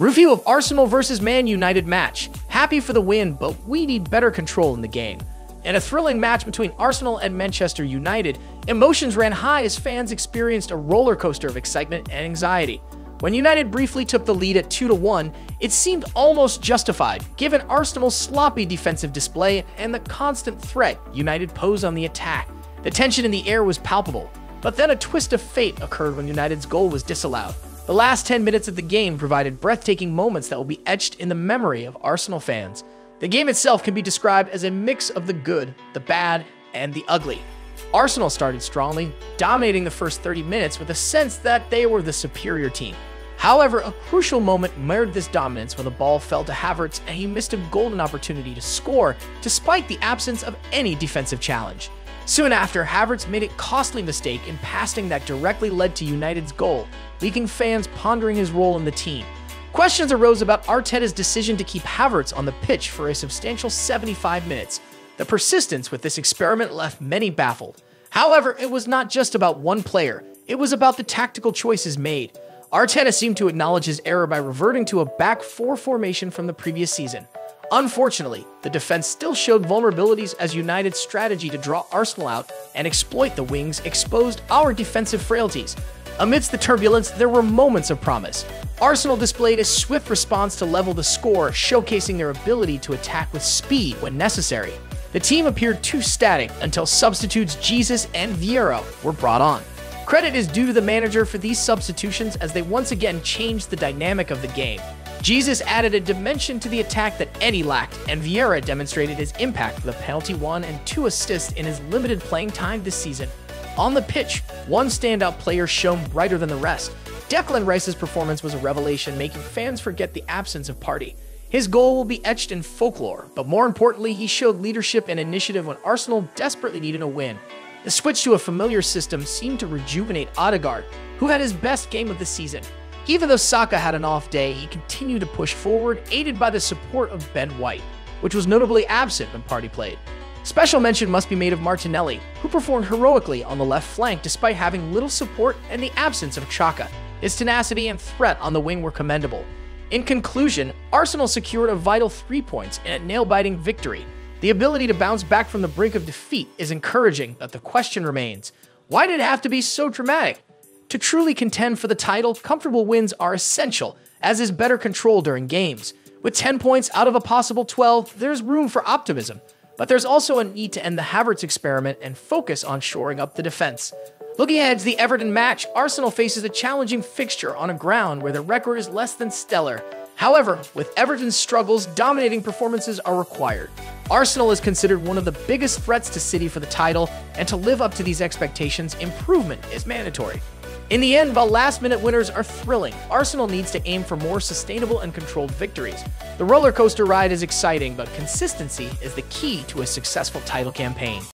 Review of Arsenal vs Man United match. Happy for the win, but we need better control in the game. In a thrilling match between Arsenal and Manchester United, emotions ran high as fans experienced a roller coaster of excitement and anxiety. When United briefly took the lead at 2-1, it seemed almost justified, given Arsenal's sloppy defensive display and the constant threat United posed on the attack. The tension in the air was palpable, but then a twist of fate occurred when United's goal was disallowed. The last 10 minutes of the game provided breathtaking moments that will be etched in the memory of Arsenal fans. The game itself can be described as a mix of the good, the bad, and the ugly. Arsenal started strongly, dominating the first 30 minutes with a sense that they were the superior team. However, a crucial moment marred this dominance when the ball fell to Havertz and he missed a golden opportunity to score despite the absence of any defensive challenge. Soon after, Havertz made a costly mistake in passing that directly led to United's goal, leaving fans pondering his role in the team. Questions arose about Arteta's decision to keep Havertz on the pitch for a substantial 75 minutes. The persistence with this experiment left many baffled. However, it was not just about one player, it was about the tactical choices made. Arteta seemed to acknowledge his error by reverting to a back four formation from the previous season. Unfortunately, the defense still showed vulnerabilities as United's strategy to draw Arsenal out and exploit the wings exposed our defensive frailties. Amidst the turbulence, there were moments of promise. Arsenal displayed a swift response to level the score, showcasing their ability to attack with speed when necessary. The team appeared too static until substitutes Jesus and Vieira were brought on. Credit is due to the manager for these substitutions as they once again changed the dynamic of the game. Jesus added a dimension to the attack that Eddie lacked, and Vieira demonstrated his impact with a penalty won and 2 assists in his limited playing time this season. On the pitch, one standout player shone brighter than the rest. Declan Rice's performance was a revelation, making fans forget the absence of Partey. His goal will be etched in folklore, but more importantly, he showed leadership and initiative when Arsenal desperately needed a win. The switch to a familiar system seemed to rejuvenate Odegaard, who had his best game of the season. Even though Saka had an off day, he continued to push forward, aided by the support of Ben White, which was notably absent when Partey played. Special mention must be made of Martinelli, who performed heroically on the left flank despite having little support and the absence of Xhaka. His tenacity and threat on the wing were commendable. In conclusion, Arsenal secured a vital 3 points in a nail-biting victory. The ability to bounce back from the brink of defeat is encouraging, but the question remains, why did it have to be so dramatic? To truly contend for the title, comfortable wins are essential, as is better control during games. With 10 points out of a possible 12, there's room for optimism. But there's also a need to end the Havertz experiment and focus on shoring up the defense. Looking ahead to the Everton match, Arsenal faces a challenging fixture on a ground where the record is less than stellar. However, with Everton's struggles, dominating performances are required. Arsenal is considered one of the biggest threats to City for the title, and to live up to these expectations, improvement is mandatory. In the end, while last-minute winners are thrilling, Arsenal needs to aim for more sustainable and controlled victories. The roller coaster ride is exciting, but consistency is the key to a successful title campaign.